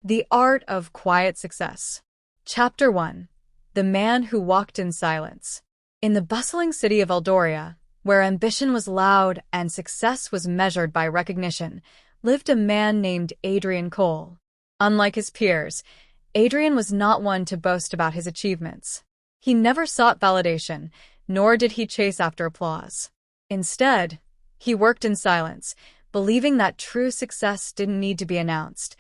The Art of Quiet Success. Chapter 1. The Man Who Walked in Silence. In the bustling city of Eldoria, where ambition was loud and success was measured by recognition, lived a man named Adrian Cole. Unlike his peers, Adrian was not one to boast about his achievements. He never sought validation, nor did he chase after applause. Instead, he worked in silence, believing that true success didn't need to be announced.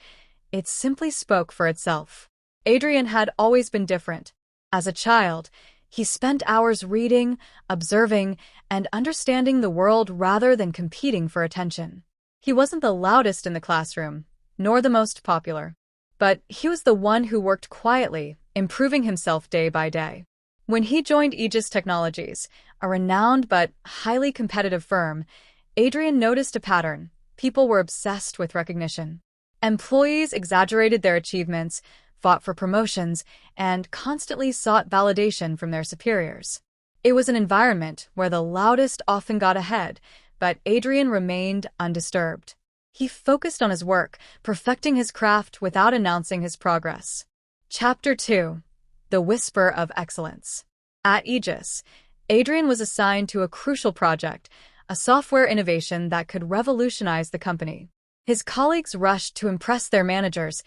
It simply spoke for itself. Adrian had always been different. As a child, he spent hours reading, observing, and understanding the world rather than competing for attention. He wasn't the loudest in the classroom, nor the most popular, but he was the one who worked quietly, improving himself day by day. When he joined Aegis Technologies, a renowned but highly competitive firm, Adrian noticed a pattern. People were obsessed with recognition. Employees exaggerated their achievements, fought for promotions, and constantly sought validation from their superiors. It was an environment where the loudest often got ahead, but Adrian remained undisturbed. He focused on his work, perfecting his craft without announcing his progress. Chapter 2. The Whisper of Excellence. At Aegis, Adrian was assigned to a crucial project, a software innovation that could revolutionize the company. His colleagues rushed to impress their managers,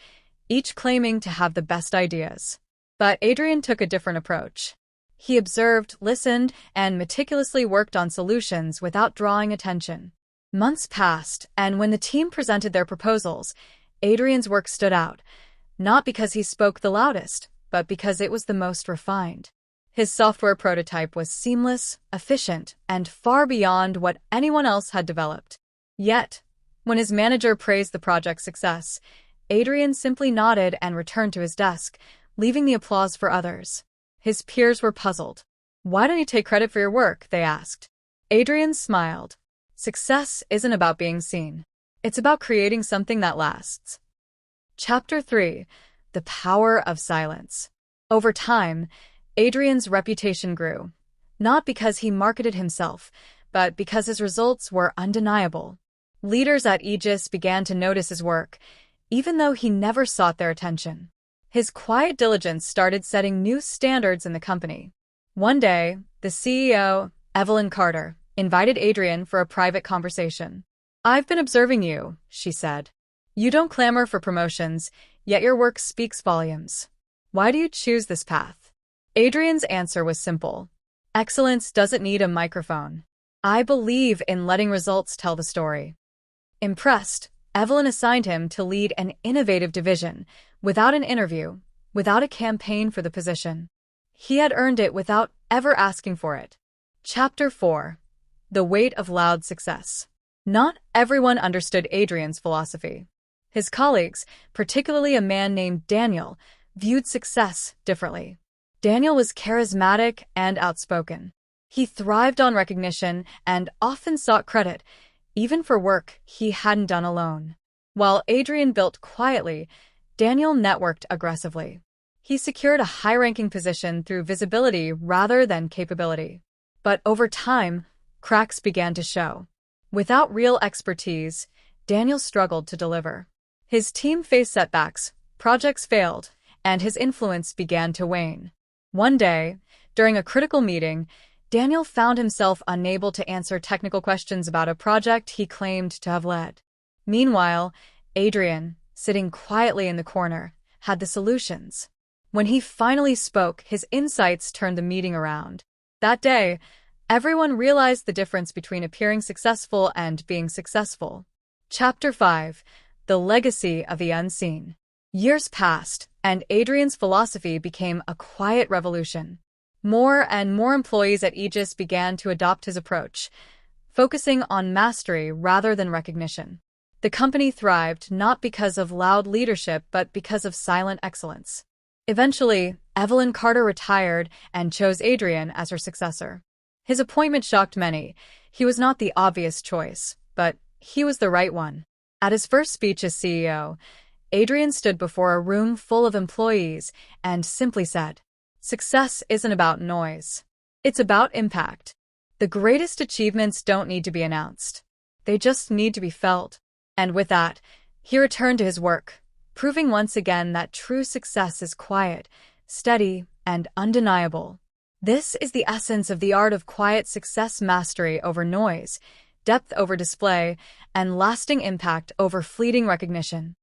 each claiming to have the best ideas. But Adrian took a different approach. He observed, listened, and meticulously worked on solutions without drawing attention. Months passed, and when the team presented their proposals, Adrian's work stood out, not because he spoke the loudest, but because it was the most refined. His software prototype was seamless, efficient, and far beyond what anyone else had developed. Yet, when his manager praised the project's success, Adrian simply nodded and returned to his desk, leaving the applause for others. His peers were puzzled. "Why don't you take credit for your work?" they asked. Adrian smiled. "Success isn't about being seen. It's about creating something that lasts." Chapter 3. The Power of Silence. Over time, Adrian's reputation grew, not because he marketed himself, but because his results were undeniable. Leaders at Aegis began to notice his work, even though he never sought their attention. His quiet diligence started setting new standards in the company. One day, the CEO, Evelyn Carter, invited Adrian for a private conversation. "I've been observing you," she said. "You don't clamor for promotions, yet your work speaks volumes. Why do you choose this path?" Adrian's answer was simple. "Excellence doesn't need a microphone. I believe in letting results tell the story." Impressed, Evelyn assigned him to lead an innovative division, without an interview, without a campaign for the position. He had earned it without ever asking for it. Chapter 4. The Weight of Loud Success. Not everyone understood Adrian's philosophy. His colleagues, particularly a man named Daniel, viewed success differently. Daniel was charismatic and outspoken. He thrived on recognition and often sought credit, even for work he hadn't done alone. While Adrian built quietly, Daniel networked aggressively. He secured a high-ranking position through visibility rather than capability. But over time, cracks began to show. Without real expertise, Daniel struggled to deliver. His team faced setbacks, projects failed, and his influence began to wane. One day, during a critical meeting, Daniel found himself unable to answer technical questions about a project he claimed to have led. Meanwhile, Adrian, sitting quietly in the corner, had the solutions. When he finally spoke, his insights turned the meeting around. That day, everyone realized the difference between appearing successful and being successful. Chapter 5. The Legacy of the Unseen. Years passed, and Adrian's philosophy became a quiet revolution. More and more employees at Aegis began to adopt his approach, focusing on mastery rather than recognition. The company thrived not because of loud leadership but because of silent excellence. Eventually, Evelyn Carter retired and chose Adrian as her successor. His appointment shocked many. He was not the obvious choice, but he was the right one. At his first speech as CEO, Adrian stood before a room full of employees and simply said, "Success isn't about noise. It's about impact. The greatest achievements don't need to be announced. They just need to be felt." And with that, he returned to his work, proving once again that true success is quiet, steady, and undeniable. This is the essence of the art of quiet success: mastery over noise, depth over display, and lasting impact over fleeting recognition.